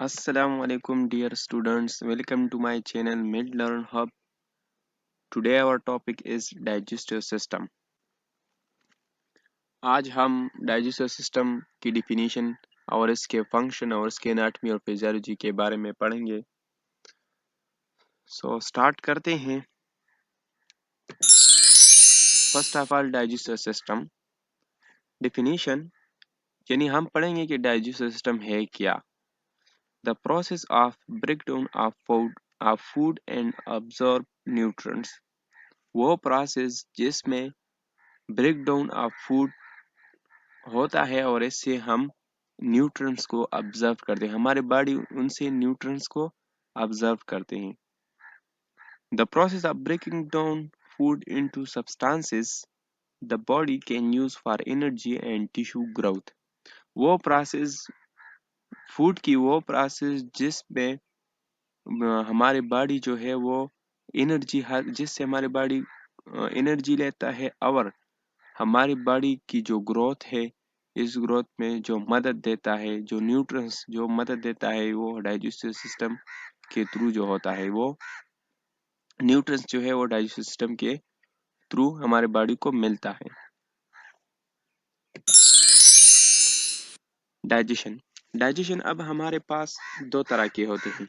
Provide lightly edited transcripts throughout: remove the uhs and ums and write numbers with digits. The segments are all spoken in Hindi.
Assalamu alaikum dear students, welcome to my channel Mid Learn Hub. Today our topic is digestive system. आज हम digestive system की definition और इसके function और इसके anatomy और physiology के बारे में पढ़ेंगे. So start करते हैं. First of all digestive system definition यानी हम पढ़ेंगे कि digestive system है क्या. The process of breakdown of food and absorb nutrients. वो process जिसमें ब्रेकडाउन ऑफ फूड होता है और इससे हम न्यूट्रिएंट्स को ऑब्जर्व करते हैं. हमारे बॉडी उनसे न्यूट्रिएंट्स को ऑब्जर्व करते हैं. The process of breaking down food into substances the body can use for energy and tissue growth. वो प्रोसेस फूड की वो प्रोसेस जिसमें हमारे बॉडी जो है वो एनर्जी जिससे हमारे बॉडी एनर्जी लेता है और हमारी बॉडी की जो ग्रोथ है इस ग्रोथ में जो मदद देता है, जो न्यूट्रिएंट्स जो मदद देता है वो डाइजेस्टिव सिस्टम के थ्रू जो होता है, वो न्यूट्रिएंट्स जो है वो डाइजेस्टिव सिस्टम के थ्रू हमारे बॉडी को मिलता है. डाइजेशन अब हमारे पास दो तरह के होते हैं.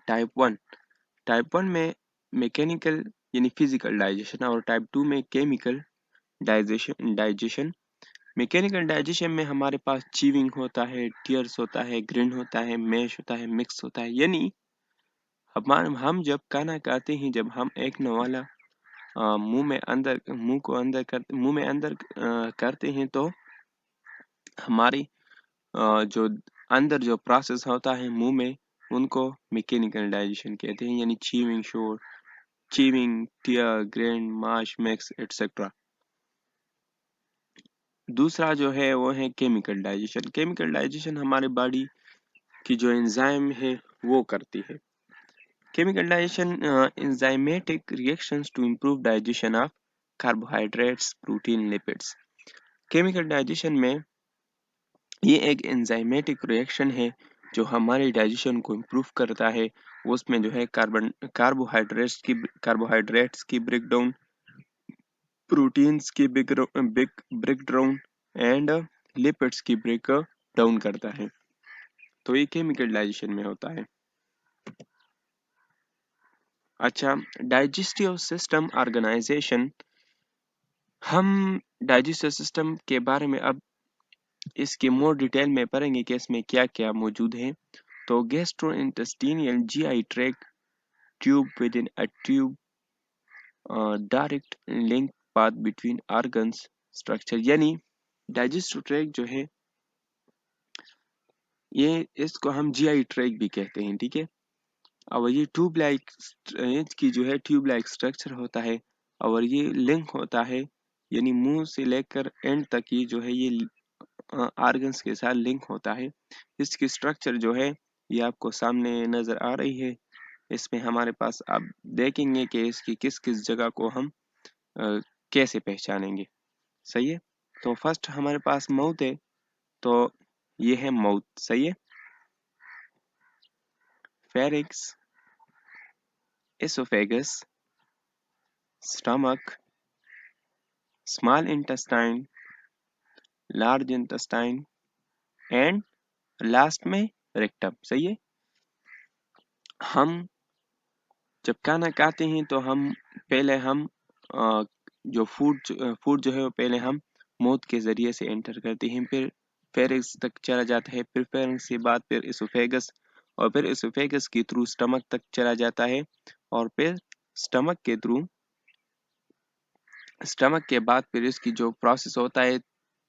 टाइप वन में मैकेनिकल यानी फिजिकल डाइजेशन और टाइप टू में केमिकल डाइजेशन. मैकेनिकल डाइजेशन में हमारे पास चीविंग होता है, टीयर्स होता है, ग्रिन होता है, मैश होता है, मिक्स होता है. यानी हम जब खाना खाते हैं, जब हम एक नवाला मुंह में अंदर करते हैं तो हमारी जो अंदर जो प्रोसेस होता है मुंह में उनको मैकेनिकल डाइजेशन कहते हैं. यानी चीविंग, टीयर, ग्रिन, माश, मिक्स एटसेट्रा. दूसरा जो है वो है केमिकल डाइजेशन हमारे बॉडी की जो एंजाइम है वो करती है. Chemical digestion enzymatic reactions to improve digestion of carbohydrates, protein, lipids. Chemical digestion में ये एक एंजाइमेटिक रिएक्शन है जो हमारे डाइजेशन को इम्प्रूव करता है. उसमें जो है कार्बोहाइड्रेट्स की ब्रेकडाउन, प्रोटीन्स की ब्रेकडाउन एंड लिपिड्स की ब्रेक डाउन करता है. तो ये केमिकल डाइजेशन में होता है. अच्छा, डाइजेस्टिव सिस्टम ऑर्गेनाइजेशन. हम डाइजेस्टिव सिस्टम के बारे में अब इसके मोर डिटेल में पढ़ेंगे कि इसमें क्या क्या मौजूद है. तो gastrointestinal GI tract tube with in a tube direct link path between organs structure. यानी डाइजेस्टिव ट्रैक्ट जो है ये इसको हम जीआई ट्रैक्ट भी कहते हैं. ठीक है. और ये ट्यूब लाइक स्ट्रक्चर होता है और ये लिंक होता है, यानी मुंह से लेकर एंड तक ये जो है ये ऑर्गन्स के साथ लिंक होता है. इसकी स्ट्रक्चर जो है ये आपको सामने नजर आ रही है. इसमें हमारे पास आप देखेंगे कि इसकी किस किस जगह को हम कैसे पहचानेंगे. सही है. तो फर्स्ट हमारे पास माउथ है, तो ये है माउथ. सही है. Pharynx, oesophagus, stomach, small intestine, large intestine and last में रेक्टम. सही है. हम जब खाना खाते हैं तो हम पहले हम जो फूड जो है वो पहले हम माउथ के जरिए से एंटर करते हैं, फिर फेरिक्स तक चला जाता है, फिर फेरिक्स के बाद फिर इसोफेगस और फिर इसोफेगस के थ्रू स्टमक तक चला जाता है और फिर स्टमक के बाद फिर इसकी जो प्रोसेस होता है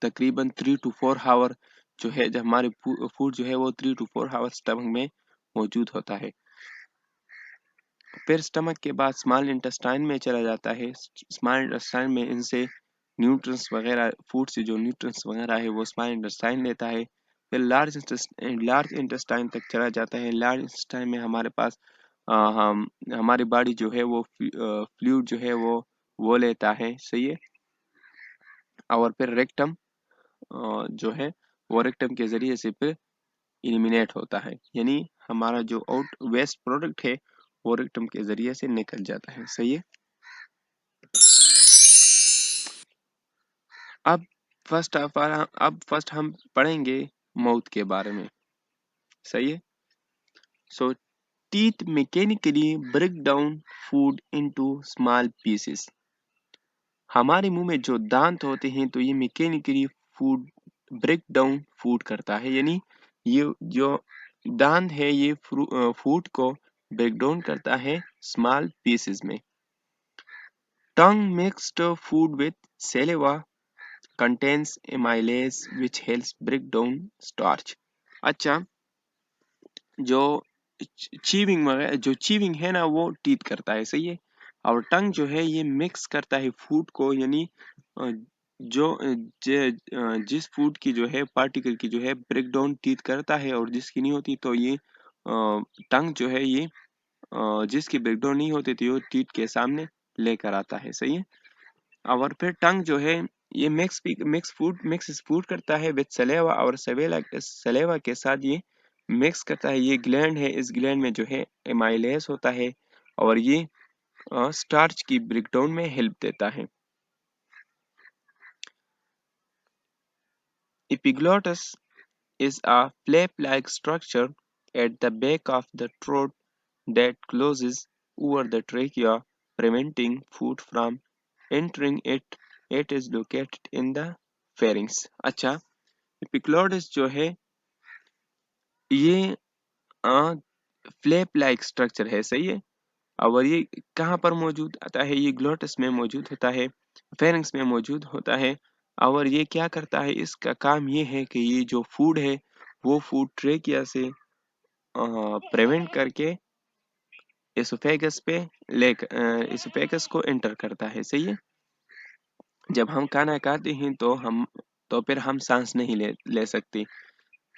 तकरीबन 3 to 4 आवर जो है, जब हमारे फूड जो है वो 3 to 4 आवर स्टमक में मौजूद होता है. फिर स्टमक के बाद स्मॉल इंटेस्टाइन में चला जाता है. स्मॉल इंटेस्टाइन में इनसे न्यूट्रिएंट्स वगैरह, फूड से जो न्यूट्रिएंट्स वगैरह है वो स्मॉल इंटेस्टाइन लेता है. फिर लार्ज इंटेस्टाइन तक चला जाता है. लार्ज इंटेस्टाइन में हमारे पास हमारी बॉडी जो है वो फ्लूइड जो है वो लेता है. सही है. और फिर रेक्टम जो है वो रेक्टम के जरिए से फिर एलिमिनेट होता है, यानी हमारा जो आउट वेस्ट प्रोडक्ट है वो रेक्टम के जरिए से निकल जाता है। सही है। अब फर्स्ट हम पढ़ेंगे माउथ के बारे में। सही है। So teeth mechanically break down food into small pieces. हमारे मुंह में जो दांत होते हैं तो ये mechanically food break down food करता है, यानी ये जो दांत है ये फूड को ब्रेक डाउन करता है स्मॉल पीसेस में। Tongue mixed food with saliva contains amylase which helps break down starch। अच्छा, जो चीविंग है ना वो टीथ करता है। सही है। और टंग जो है ये मिक्स करता है फूड को, यानी अ, जिस फूड की जो है पार्टिकल की जो है ब्रेक डाउन टीथ करता है और जिसकी नहीं होती तो ये टंग जो है ये जिसकी ब्रेक डाउन नहीं होती थी वो टीथ के सामने लेकर आता है। सही है। और फिर टंग जो है ये मिक्स फूड करता है विद सलेवा, और सलेवा के साथ ये मिक्स करता है। ये ग्लैंड है, इस ग्लैंड में जो है एमाइलेस होता है और ये स्टार्च की ब्रेकडाउन में हेल्प देता है। Epiglottis is a flap-like structure at the back of the throat that closes over the trachea, preventing food from entering it. It is located in the pharynx। अच्छा, एपिग्लोटिस जो है ये फ्लैप लाइक स्ट्रक्चर है। सही है। और ये कहाँ पर मौजूद आता है? ये ग्लोटस में मौजूद होता है, फेरिंग्स में मौजूद होता है। और ये क्या करता है? इसका काम ये है कि ये जो फूड है वो फूड ट्रेकिया से प्रिवेंट करके एसोफेगस पे एसोफेगस को एंटर करता है। सही है। जब हम खाना खाते हैं तो फिर हम सांस नहीं ले सकते।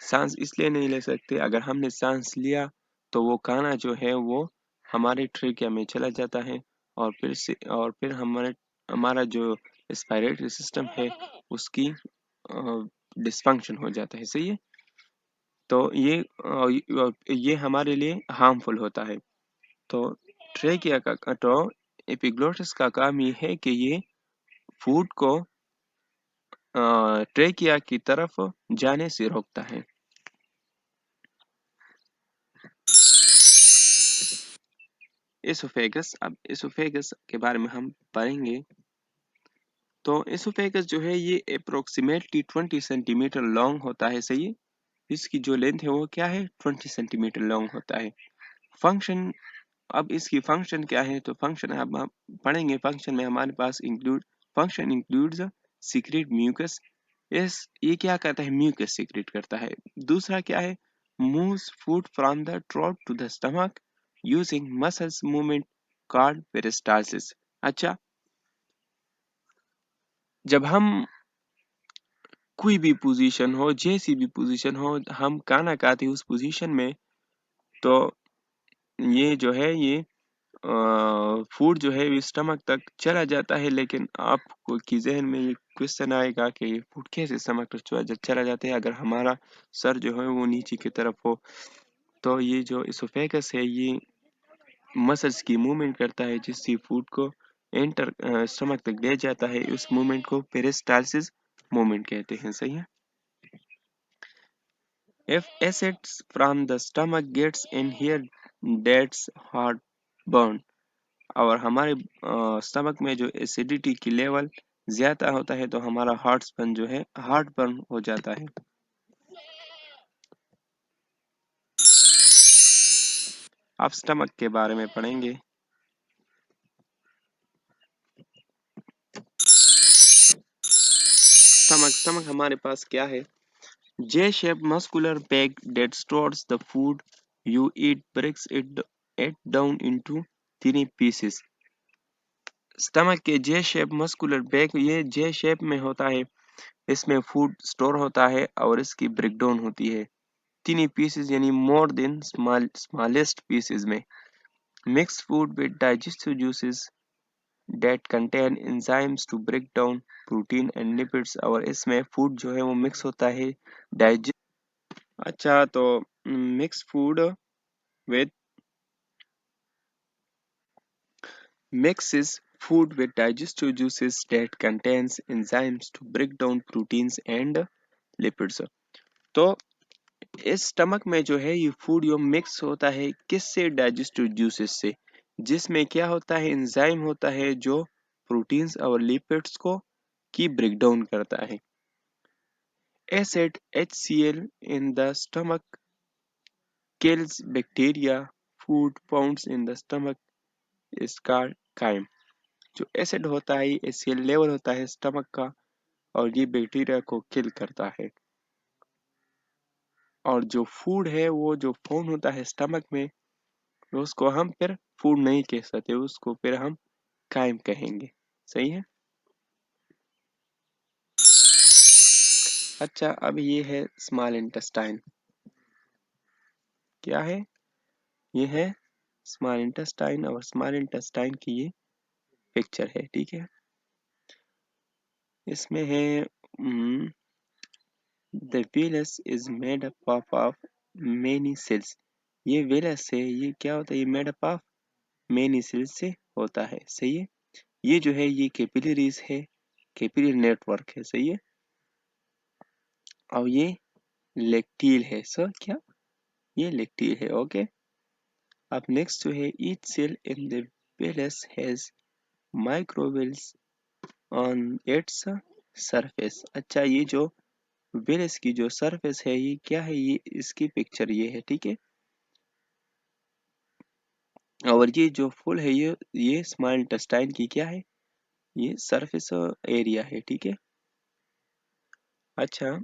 सांस इसलिए नहीं ले सकते, अगर हमने सांस लिया तो वो खाना जो है वो हमारे ट्रेकिया में चला जाता है और फिर हमारा जो रेस्पिरेटरी सिस्टम है उसकी डिसफंक्शन हो जाता है। सही है। तो ये हमारे लिए हार्मफुल होता है। तो ट्रेकिया का तो एपिग्लोटिस का काम ये है कि ये फूड को ट्रेकिया की तरफ जाने से रोकता है। एसोफेगस, अब एसोफेगस के बारे में हम पढ़ेंगे। तो एसोफेगस जो है ये अप्रोक्सीमेटली 20 सेंटीमीटर लॉन्ग होता है। सही है। इसकी जो लेंथ है वो क्या है? 20 सेंटीमीटर लॉन्ग होता है। फंक्शन, अब इसकी फंक्शन क्या है? तो फंक्शन अब हम पढ़ेंगे। फंक्शन में हमारे पास फंक्शन इंक्लूड्स सीक्रेट म्यूकस। ये क्या करता है? म्यूकस सीक्रेट करता है। दूसरा क्या है? Moves food from the throat to the stomach using muscles movement called peristalsis. अच्छा, जब हम कोई भी पोजीशन हो, जैसी भी पोजीशन हो, हम खाना खाते हैं उस पोजीशन में, तो ये जो है ये फूड जो है स्टमक तक चला जाता है। लेकिन आपको की जहन में ये क्वेश्चन आएगा कि ये फूड कैसे स्टमक तक चला जाता है अगर हमारा सर जो है वो नीचे की तरफ हो। तो ये जो इसोफेगस है ये मसल्स की मूवमेंट करता है जिससे फूड को स्टमक तक ले जाता है। उस मूवमेंट को पेरिस्टालसिस मूवमेंट कहते हैं। सही है। If acids from the stomach gets in here, that's heartburn। और हमारे स्टमक में जो एसिडिटी की लेवल ज्यादा होता है तो हमारा हार्टबर्न जो है हार्टबर्न हो जाता है। अब स्टमक के बारे में पढ़ेंगे। स्टमक हमारे पास क्या है? J shaped muscular bag that stores the food you eat, breaks it down into tiny pieces। Stomach के जे शेप मस्कुलर बैग ये जे शेप में होता है। इसमें फूड स्टोर होता है और इसकी ब्रेकडाउन होती है टिनी पीसेस, यानी मोर देन स्मॉलेस्ट पीसेस में। Mix food with digestive juices that contain enzymes to break down protein and lipids. और इसमें फूड जो है वो मिक्स होता है अच्छा, तो mix food with mixes food with digestive juices that contains enzymes to break down proteins and lipids. तो इस स्टमक में जो है ये फूड यो मिक्स होता है किससे? डाइजेस्टिव जूसेस से, जिसमें क्या होता है? एंजाइम होता है जो प्रोटीन्स और लिपिड्स को की ब्रेक डाउन करता है. Acid HCl in the stomach kills bacteria. Food found in the stomach is called chyme. जो एसिड होता है, HCl लेवल होता है स्टमक का, और ये बैक्टीरिया को किल करता है. और जो फूड है वो जो फाउंड होता है स्टमक में, उसको हम फिर फूड नहीं कह सकते, उसको फिर हम काइम कहेंगे. सही है. अच्छा, अब ये है स्मॉल इंटेस्टाइन. क्या है? ये है स्मॉल इंटेस्टाइन, और स्मॉल इंटेस्टाइन की ये पिक्चर है. ठीक है. इसमें है the villus is made up of many cells. ये वेलस है, ये क्या होता है? ये made up of many cells से होता है. सही है. ये जो है ये कैपिलरीज है, कैपिलरी नेटवर्क है. सही है. और ये लेक्टिल है. सर क्या? ये लेक्टिल है. ओके. अब नेक्स्ट जो है, each cell in the villus has microvilli on its surface. अच्छा, ये जो वेलस की जो सरफेस है ये क्या है? ये इसकी पिक्चर ये है. ठीक है. और ये जो फुल है ये स्मॉल इंटेस्टाइन की क्या है? ये सरफेस एरिया है. ठीक है. अच्छा,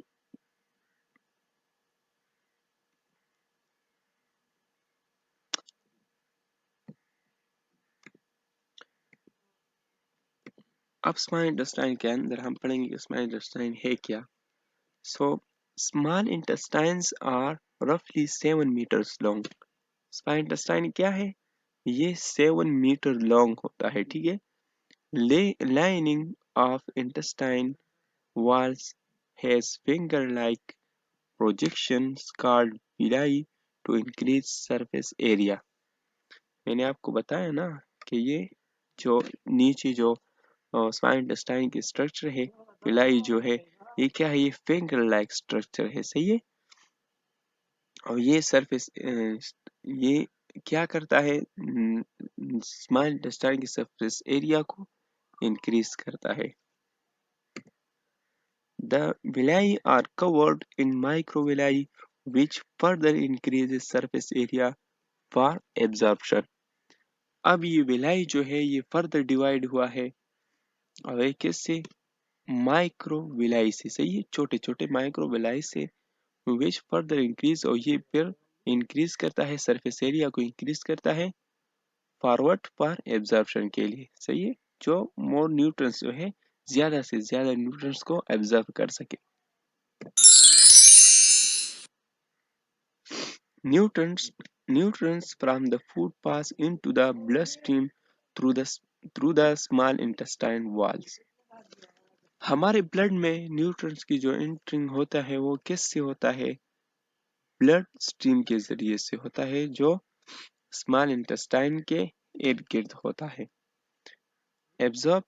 अब स्मॉल इंटेस्टाइन के अंदर हम पढ़ेंगे कि स्मॉल इंटेस्टाइन है क्या. सो स्मॉल इंटेस्टाइन्स आर रफली 7 meters लॉन्ग. स्मॉल इंटेस्टाइन क्या है? ये 7 meter लॉन्ग होता है. ठीक है. Lining of intestine walls has finger-like projections called villi to increase surface area. मैंने आपको बताया ना कि ये जो नीचे जो स्मॉल इंटेस्टाइन की स्ट्रक्चर है, विलाई जो है, ये क्या है? ये फिंगर लाइक स्ट्रक्चर है. सही है. और ये सरफेस ये क्या करता है? स्मॉल इंटेस्टाइन की सरफेस एरिया को इंक्रीज करता है. The villi are covered in microvilli which further increases surface area for absorption. अब ये विलाई जो है ये फर्दर डिवाइड हुआ है, और ये किससे? माइक्रोविलाई से. सही है. छोटे छोटे माइक्रोविलाई से, विच फर्दर इंक्रीज, और ये फिर इंक्रीज करता है, सरफेस एरिया को इंक्रीज करता है फॉरवर्ड पर एब्जॉर्प्शन के लिए. सही है. जो मोर न्यूट्रंस जो है, ज्यादा से ज्यादा न्यूट्रंस को एब्जॉर्ब कर सके. Nutrients from the food pass into the bloodstream through the through the small intestine walls. हमारे ब्लड में न्यूट्रिएंट्स की जो एंटरिंग होता है वो किससे होता है? ब्लड स्ट्रीम के जरिए से होता है, जो स्मॉल इंटेस्टाइन के इर्द गिर्द होता है. एब्जॉर्ब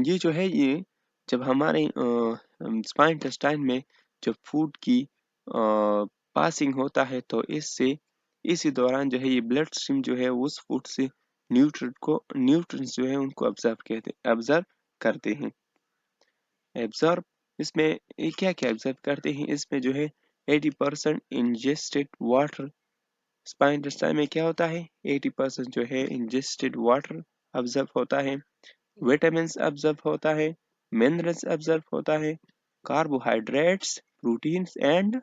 ये जो है ये जब हमारे स्मॉल इंटेस्टाइन में जब फूड की पासिंग होता है, तो इससे इसी दौरान जो है ये ब्लड स्ट्रीम जो है उस फूड से न्यूट्रिएंट्स जो है उनको ऑब्जर्व करते हैं. एब्जॉर्ब इसमें ये क्या क्या एब्जॉर्ब करते हैं? इसमें जो है 80% इंजेस्टेड वाटर. स्मॉल इंटेस्टाइन में क्या होता है? 80% जो है इंजेस्टेड वाटर ऑब्जर्व होता है, विटामिन्स ऑब्जर्व होता है, मिनरल्स ऑब्जर्व होता है, कार्बोहाइड्रेट्स, प्रोटीन्स एंड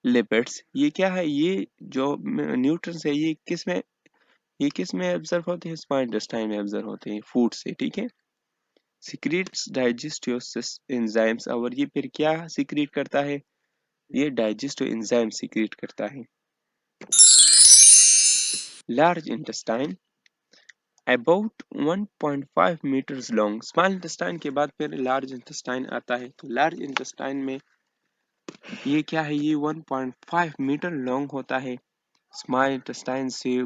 लिपिड्स. ये क्या है? ये जो न्यूट्रिएंट्स है ये किस में ऑब्जर्व होते हैं? स्मॉल इंटेस्टाइन में ऑब्जर्व होते हैं, फूड से. ठीक है. सिक्रीट्स डाइजेस्टिव एंजाइम्स, और ये फिर क्या सिक्रीट करता है? ये डाइजेस्टिव एंजाइम सिक्रीट करता है. Large intestine. About 1.5 metres long. Small intestine के बाद फिर लार्ज इंटेस्टाइन आता है। तो लार्ज इंटेस्टाइन में ये क्या है, ये 1.5 मीटर लॉन्ग होता है। स्मॉल इंटेस्टाइन से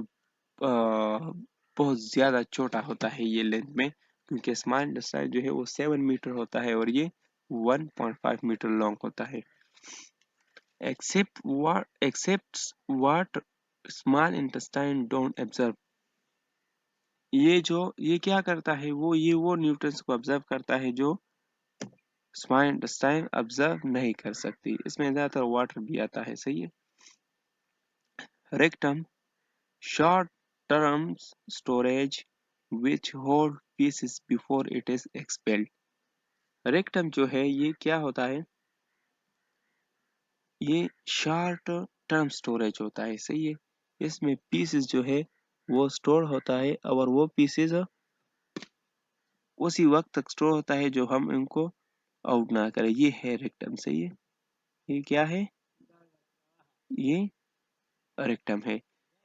बहुत ज़्यादा छोटा होता है ये लेंथ में, क्योंकि स्मॉल इंटेस्टाइन जो है वो 7 मीटर होता है और ये 1.5 मीटर लॉन्ग होता है। Except what small intestine don't observe. ये क्या करता है, वो न्यूट्रंस को ऑब्जर्व करता है जो स्मॉल इंटेस्टाइन ऑब्जर्व नहीं कर सकती। इसमें ज़्यादातर वाटर भी आता है, सही है। Rectum, short term storage which hold pieces before it is expelled। Rectum जो है ये क्या होता है, ये शॉर्ट टर्म स्टोरेज होता है, सही है। इसमें पीसेस जो है वो स्टोर होता है और वो पीसेस उसी वक्त तक स्टोर होता है जो हम इनको आउट ना करें। ये है रेक्टम, सही है। ये क्या है, ये रेक्टम है।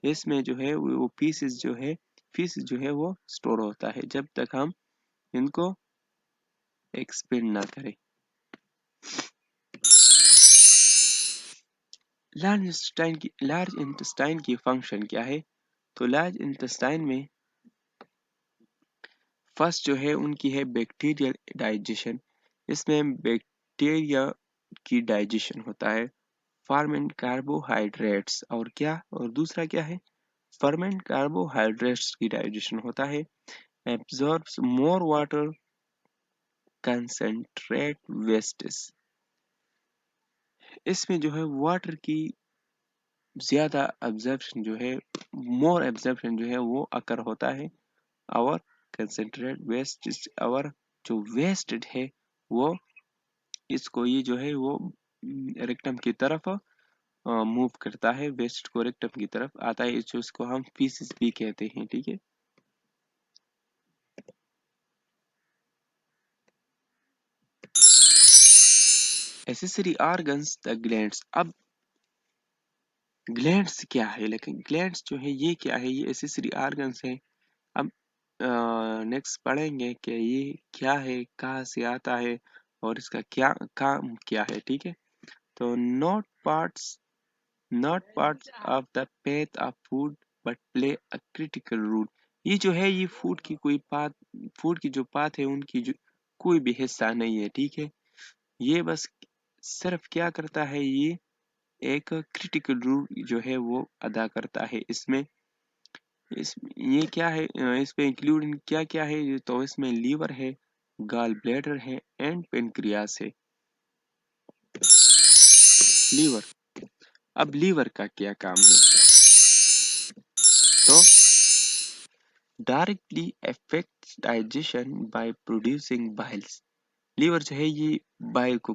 इसमें जो है वो पीसेस जो है वो स्टोर होता है जब तक हम इनको एक्सपेंड ना करें। लार्ज इंटेस्टाइन की फंक्शन क्या है, तो लार्ज इंटेस्टाइन में फर्स्ट जो है उनकी है बैक्टीरियल डाइजेशन। इसमें बैक्टीरिया की डाइजेशन होता है। फर्मेंट कार्बोहाइड्रेट्स और क्या, और दूसरा क्या है, फर्मेंट कार्बोहाइड्रेट्स की डाइजेशन होता है। Absorbs more water concentrate wastes. इसमें जो है वाटर की ज्यादा एब्जॉर्प्शन जो है, मोर एब्जॉर्प्शन जो है वो अकर होता है। और कंसंट्रेट वेस्ट और जो वेस्टेड है वो इसको ये जो है वो रेक्टम की तरफ मूव करता है। वेस्ट को रेक्टम की तरफ आता है, इसको हम फीसिस भी कहते हैं, ठीक है। Accessory organs the glands. अब ग्लैंड्स क्या है, लेकिन ग्लैंड्स जो है ये क्या है, ये एसेसरी ऑर्गन्स है। अब नेक्स्ट पढ़ेंगे कि ये क्या है, कहाँ से आता है और इसका क्या काम क्या है, ठीक है। तो not parts of the path of food but play a critical role। ये जो है ये फूड की जो पाथ है उनकी जो कोई भी हिस्सा नहीं है, ठीक है। ये बस सिर्फ क्या करता है, ये एक क्रिटिकल रोल जो है वो अदा करता है। इसमें इस ये क्या है, इसमें इंक्लूड क्या क्या है, तो इसमें लीवर है, गॉल ब्लैडर है एंड पेनक्रियास है। लीवर, अब लीवर का क्या काम है, तो directly affects digestion by producing biles. Liver जो है ये बाइल को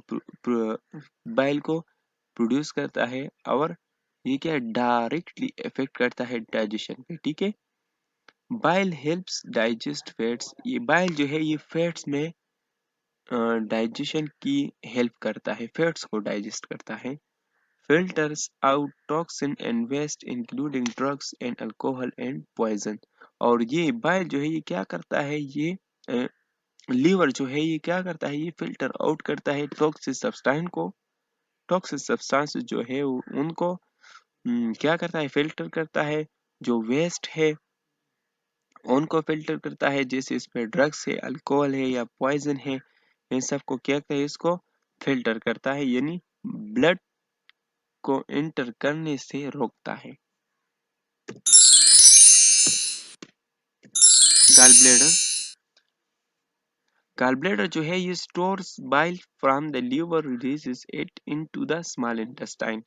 प्रोड्यूस करता है और ये क्या डायरेक्टली इफेक्ट करता है डाइजेशन पे, ठीक है। Bile helps digest fats. ये बाइल जो है ये फैट्स में डाइजेशन की हेल्प करता है, फैट्स को डाइजेस्ट करता है। Filters out toxin and waste including drugs and alcohol and poison. और ये बाइल जो है ये क्या करता है, ये लीवर जो है ये क्या करता है, ये फिल्टर आउट करता है टॉक्सिक सब्सटेंस जो है उनको क्या करता है, फिल्टर करता है। जो वेस्ट है उनको फिल्टर करता है, जैसे इसमें ड्रग्स है, अल्कोहल है या पॉइजन है, इन सबको क्या कहते हैं, इसको फिल्टर करता है, यानी ब्लड को एंटर करने से रोकता है। गॉल ब्लैडर, गॉल ब्लैडर जो है ये stores bile from the liver, releases it into the small intestine.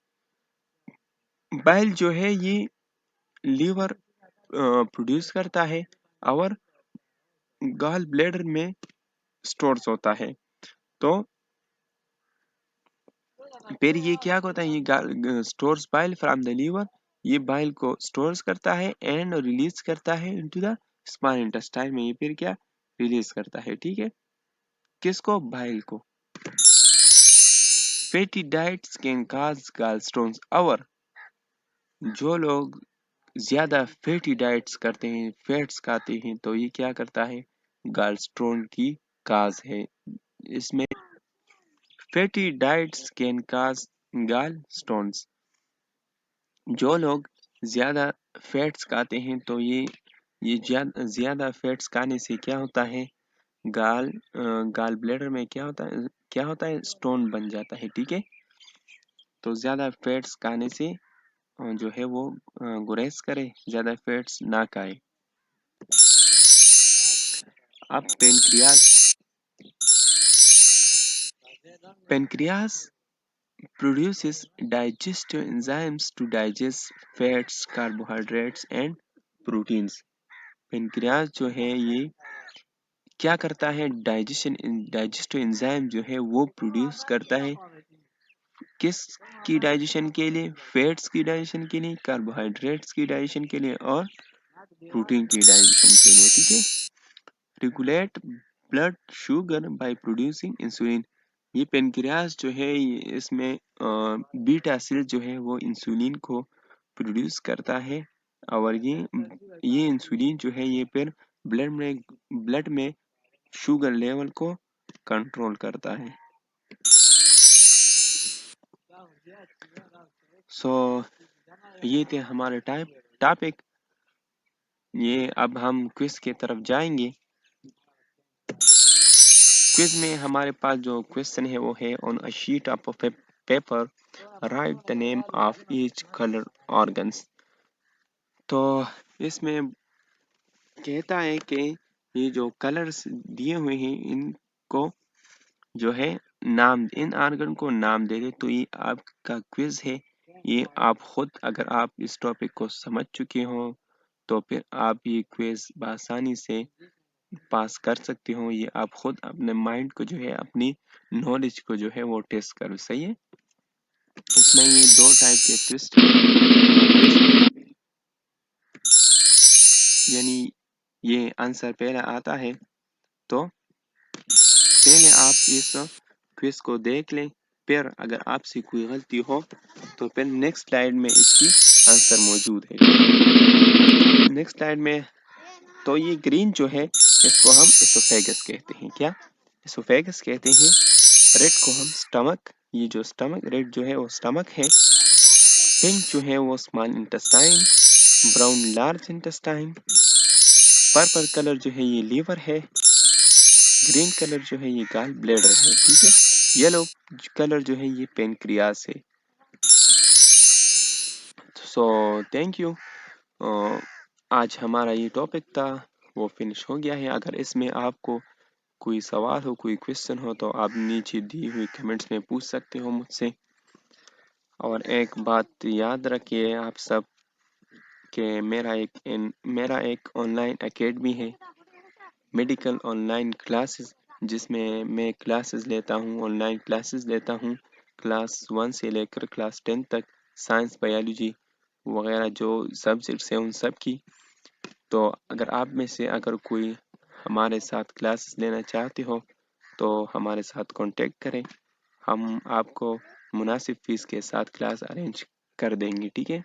Bile जो है ये लीवर प्रोड्यूस करता है और गॉल ब्लैडर में स्टोर्स होता है। तो फिर ये क्या होता है, ये stores bile from the liver, ये बाइल को स्टोर्स करता है एंड रिलीज करता है इनटू द स्मॉल इंटेस्टाइन में। ये फिर क्या रिलीज करता है, ठीक है, किसको, बाइल को। Fatty diets can cause gallstones. और जो लोग ज़्यादा फैटी डाइट्स करते हैं, फैट्स खाते हैं, तो ये क्या करता है, गॉलस्टोन की काज है। इसमें fatty diets can cause gallstones. जो लोग ज़्यादा फैट्स खाते हैं तो ये ज़्यादा फैट्स खाने से क्या होता है, गाल ब्लैडर में क्या होता है, स्टोन बन जाता है। ठीक है, तो ज़्यादा फैट्स खाने से जो है वो गुरेज करे, ज़्यादा फैट्स ना खाए। अब pancreas produces digestive enzymes to digest fats, carbohydrates and proteins। Pancreas जो है ये क्या करता है, डाइजेस्टिव एंजाइम जो है वो प्रोड्यूस करता है, किस की डाइजेशन के लिए, फैट्स की डाइजेशन के लिए, कार्बोहाइड्रेट्स की डाइजेशन के लिए और प्रोटीन की डाइजेशन के लिए। ठीक है, regulate blood sugar by producing insulin. ये पेनक्रियास जो है इसमें बीटा सेल जो है वो इंसुलिन को प्रोड्यूस करता है, और ये इंसुलिन जो है ये फिर ब्लड में शुगर लेवल को कंट्रोल करता है। सो ये थे हमारे टॉपिक। ये अब हम क्विज की तरफ जाएंगे। क्विज में हमारे पास जो क्वेश्चन है वो है, on a sheet of paper right the name of each colour organs. तो इसमें कहता है कि ये जो कलर्स दिए हुए हैं इनको जो है नाम, इन ऑर्गन को नाम दे दे। तो ये आपका क्विज है, ये आप खुद अगर आप इस टॉपिक को समझ चुके हो तो फिर आप ये क्विज बआसानी से पास कर सकते हो। ये आप खुद अपने माइंड को जो है, अपनी नॉलेज को जो है वो टेस्ट करो। सही है, इसमें ये दो टाइप के ट्विस्ट यानी ये आंसर पहले आता है, तो पहले आप इस क्विज को देख लें, फिर अगर आपसे कोई गलती हो तो फिर नेक्स्ट स्लाइड में इसकी आंसर मौजूद है। नेक्स्ट स्लाइड में तो ये ग्रीन जो है इसको हम एसोफेगस कहते हैं। क्या एसोफेगस कहते हैं। रेड को हम स्टमक, ये जो स्टमक, रेड जो है वो स्टमक है। पिंक जो है वो small intestine, brown large intestine, purple colour जो है ये लीवर है, ग्रीन कलर जो है ये गॉल ब्लैडर है। ठीक है, येलो कलर जो है ये पेनक्रियास है। So thank you. आज हमारा ये टॉपिक था वो फिनिश हो गया है। अगर इसमें आपको कोई सवाल हो, कोई क्वेश्चन हो तो आप नीचे दी हुई कमेंट्स में पूछ सकते हो मुझसे। और एक बात याद रखिए आप सब कि मेरा एक ऑनलाइन एकेडमी है, मेडिकल ऑनलाइन क्लासेस, जिसमें मैं क्लासेस लेता हूँ, ऑनलाइन क्लासेस लेता हूँ क्लास 1 से लेकर क्लास 10 तक, साइंस, बायोलॉजी वगैरह जो सब्जेक्ट्स हैं उन सब की। तो अगर आप में से अगर कोई हमारे साथ क्लासेस लेना चाहते हो तो हमारे साथ कांटेक्ट करें, हम आपको मुनासिब फीस के साथ क्लास अरेंज कर देंगे। ठीक है।